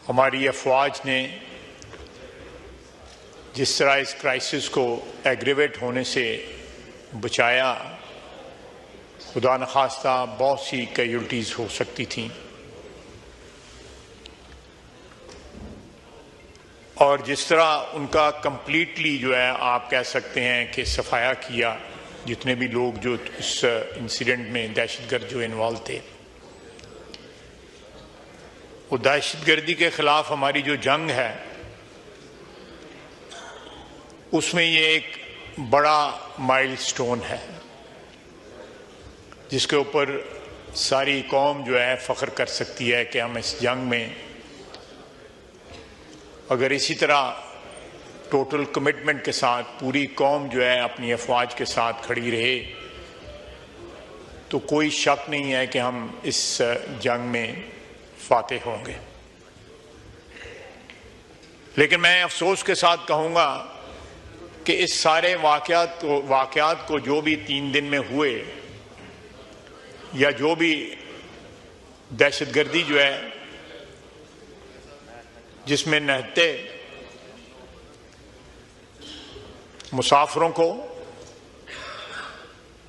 हमारी अफवाज ने जिस तरह इस क्राइसिस को एग्रीवेट होने से बचाया, खुदा न खास्ता बहुत सी कैजुअल्टीज़ हो सकती थीं, और जिस तरह उनका कंप्लीटली जो है आप कह सकते हैं कि सफाया किया, जितने भी लोग जो इस इंसिडेंट में दहशतगर्द जो इन्वॉल्व थे, वो दहशतगर्दी के खिलाफ हमारी जो जंग है उसमें ये एक बड़ा माइलस्टोन है जिसके ऊपर सारी कौम जो है फख्र कर सकती है कि हम इस जंग में अगर इसी तरह टोटल कमिटमेंट के साथ पूरी कौम जो है अपनी अफवाज के साथ खड़ी रहे तो कोई शक नहीं है कि हम इस जंग में फातेह होंगे। लेकिन मैं अफसोस के साथ कहूँगा कि इस सारे वाक़यात को जो भी 3 दिन में हुए या जो भी दहशतगर्दी जो है जिसमें नहते मुसाफिरों को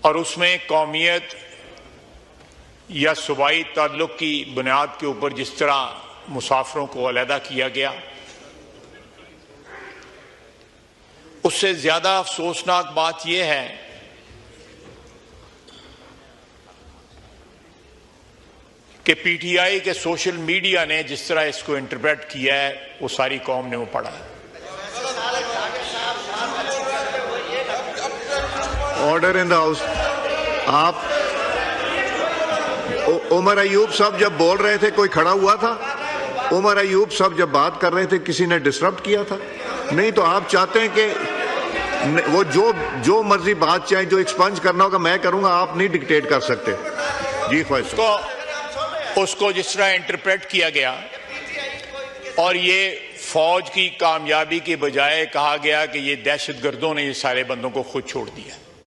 और उसमें कौमियत या सूबाई ताल्लुक़ की बुनियाद के ऊपर जिस तरह मुसाफिरों को अलहदा किया गया, उससे ज़्यादा अफसोसनाक बात यह है कि पीटीआई के सोशल मीडिया ने जिस तरह इसको इंटरप्रेट किया है वो सारी कौम ने वो पढ़ा है। Order in the house. आप उमर अयूब साहब जब बोल रहे थे कोई खड़ा हुआ था? उमर अयूब साहब जब बात कर रहे थे किसी ने डिस्टर्ब किया था? नहीं तो आप चाहते हैं कि वो जो मर्जी बात चाहे, जो एक्सपंज करना होगा मैं करूंगा, आप नहीं डिक्टेट कर सकते। जी ख्वाहिश। उसको जिस तरह इंटरप्रेट किया गया और ये फौज की कामयाबी के बजाय कहा गया कि ये दहशतगर्दों ने ये सारे बंदों को खुद छोड़ दिया।